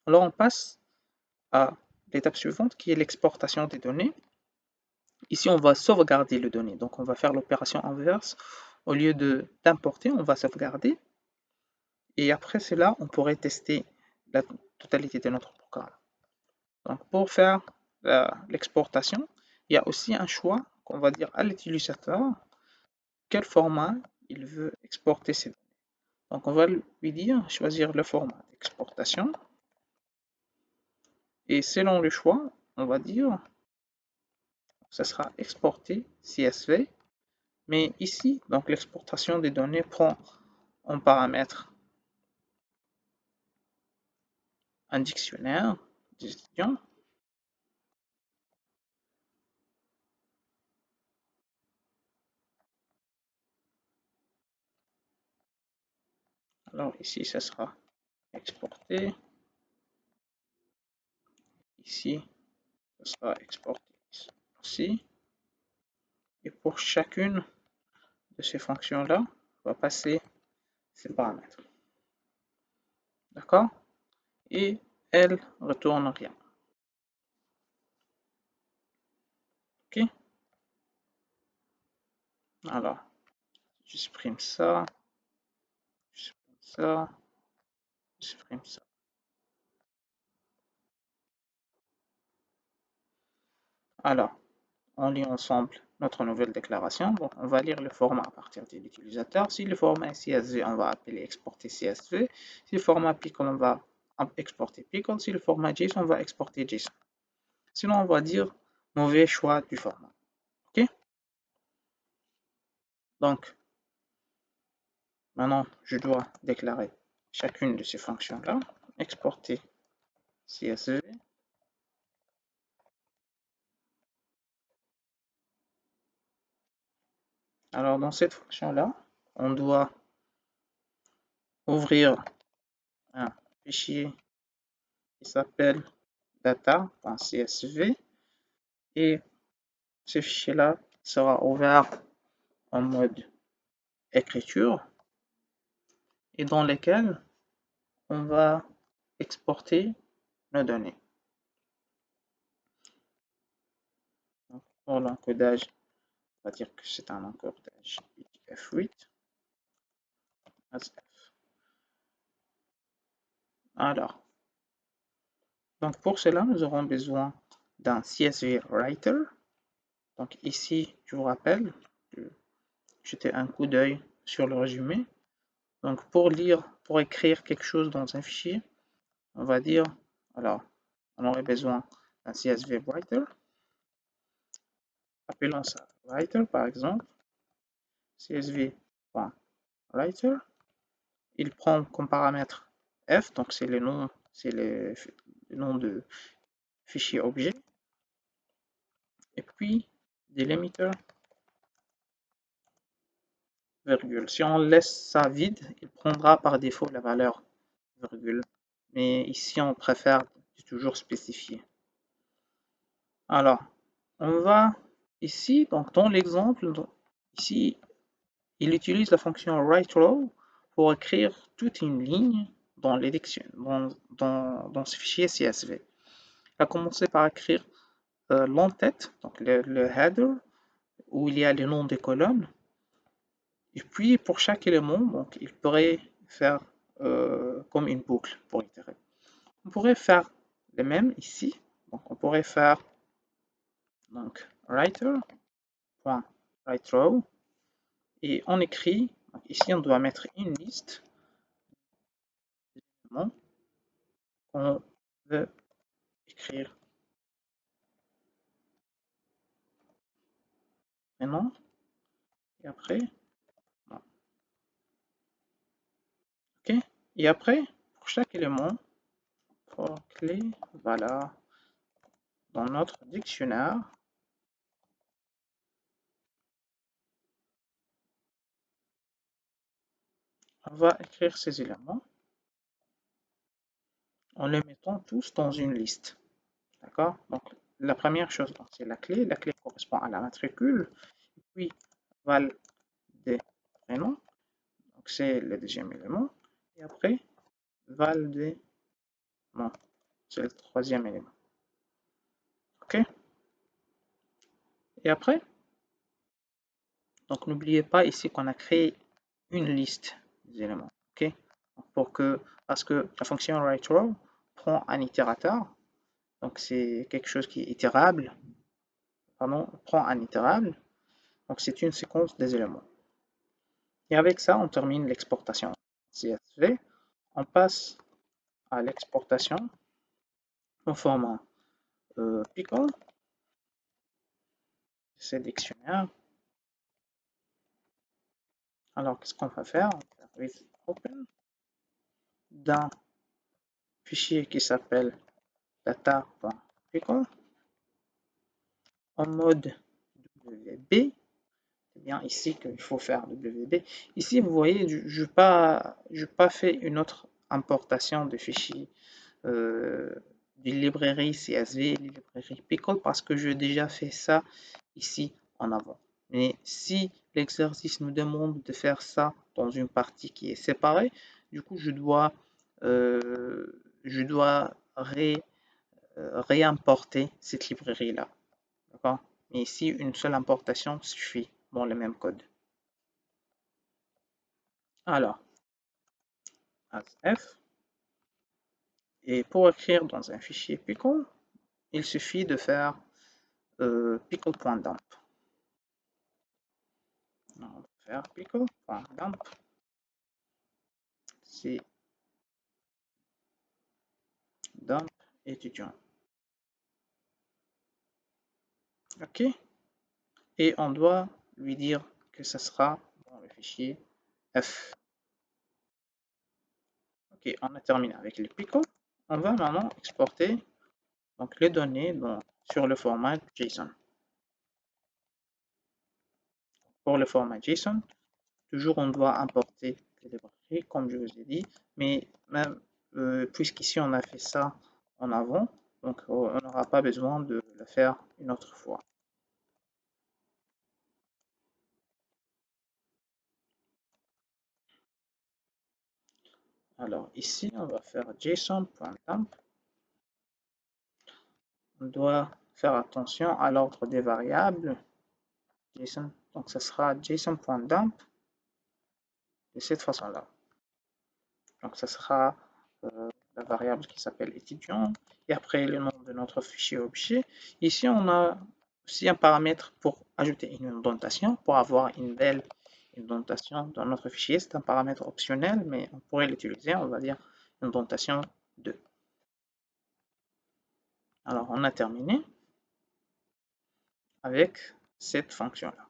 Alors on passe à l'étape suivante qui est l'exportation des données. Ici, on va sauvegarder les données. Donc, on va faire l'opération inverse. Au lieu d'importer, on va sauvegarder. Et après cela, on pourrait tester la totalité de notre programme. Donc, pour faire l'exportation, il y a aussi un choix qu'on va dire à l'utilisateur quel format il veut exporter ses données. Donc, on va lui dire choisir le format d'exportation. Et selon le choix, on va dire ça sera exporté CSV. Mais ici, donc l'exportation des données prend en paramètre un dictionnaire des étudiants. Alors ici, ça sera exporté. Ici, ça sera exporté aussi. Et pour chacune de ces fonctions-là, on va passer ces paramètres. D'accord? Et elle retourne rien. OK? Alors, je supprime ça, je supprime ça, je supprime ça. Alors, on lit ensemble notre nouvelle déclaration. Bon, on va lire le format à partir de l'utilisateur. Si le format est CSV, on va appeler exporter CSV. Si le format Pickle, on va exporter Pickle. Si le format JSON, on va exporter JSON. Sinon, on va dire mauvais choix du format. OK? Donc, maintenant, je dois déclarer chacune de ces fonctions-là. Exporter CSV. Alors, dans cette fonction-là, on doit ouvrir un fichier qui s'appelle data.csv et ce fichier-là sera ouvert en mode écriture et dans lequel on va exporter nos données. Donc, pour l'encodage, on va dire que c'est un encodage F8. Alors, donc pour cela, nous aurons besoin d'un CSV Writer. Donc ici, je vous rappelle, jeter un coup d'œil sur le résumé. Donc pour lire, pour écrire quelque chose dans un fichier, on va dire, alors, on aurait besoin d'un CSV Writer. Appelons ça Writer par exemple. CSV.Writer. Il prend comme paramètre F, donc c'est le nom, de fichier objet. Et puis, delimiter, virgule. Si on laisse ça vide, il prendra par défaut la valeur virgule. Mais ici, on préfère toujours spécifier. Alors, on va ici, donc dans l'exemple, ici, il utilise la fonction writeRow pour écrire toute une ligne dans dans ce fichier CSV. Il a commencé par écrire l'entête, donc le header, où il y a les noms des colonnes. Et puis, pour chaque élément, donc, il pourrait faire comme une boucle pour itérer. On pourrait faire le même ici. Donc, on pourrait faire donc, writer.writeRow et on écrit, donc ici on doit mettre une liste d'éléments qu'on veut écrire maintenant et après, non. OK? Et après, pour chaque élément, pour clé, voilà, dans notre dictionnaire, on va écrire ces éléments en les mettant tous dans une liste. D'accord? Donc, la première chose, c'est la clé. La clé correspond à la matricule. Et puis, val des prénoms. Donc, c'est le deuxième élément. Et après, val des noms. C'est le troisième élément. OK? Et après, donc n'oubliez pas ici qu'on a créé une liste des éléments. OK? Parce que la fonction writeRow prend un itérateur, donc c'est quelque chose qui est itérable, pardon, prend un itérable, donc c'est une séquence des éléments. Et avec ça, on termine l'exportation CSV. On passe à l'exportation au format Pickle, c'est dictionnaire. Alors, qu'est-ce qu'on va faire? On va faire with open d'un fichier qui s'appelle data.pickle en mode WB. C'est bien ici qu'il faut faire WB. Ici, vous voyez, je n'ai pas fait une autre importation de fichiers d'une librairie CSV, une librairie Pickle, parce que j'ai déjà fait ça ici en avant. Mais si l'exercice nous demande de faire ça dans une partie qui est séparée, du coup, je dois réimporter cette librairie-là. D'accord? Mais ici, une seule importation suffit dans le même code. Alors, as f. Et pour écrire dans un fichier Pickle, il suffit de faire pickle.dump. On va faire pickle.dump. C'est dump étudiant. OK? Et on doit lui dire que ce sera dans le fichier F. OK, on a terminé avec le pickle. On va maintenant exporter donc, les données sur le format JSON. Pour le format JSON, toujours on doit importer les librairies, comme je vous ai dit, mais même puisqu'ici on a fait ça en avant, donc on n'aura pas besoin de le faire une autre fois. Alors ici, on va faire json.dump. On doit faire attention à l'ordre des variables. JSON, donc ce sera json.dump de cette façon-là. Donc ce sera la variable qui s'appelle étudiant et après le nom de notre fichier objet. Ici, on a aussi un paramètre pour ajouter une indentation, pour avoir une belle indentation dans notre fichier. C'est un paramètre optionnel, mais on pourrait l'utiliser. On va dire indentation 2. Alors, on a terminé avec cette fonction-là.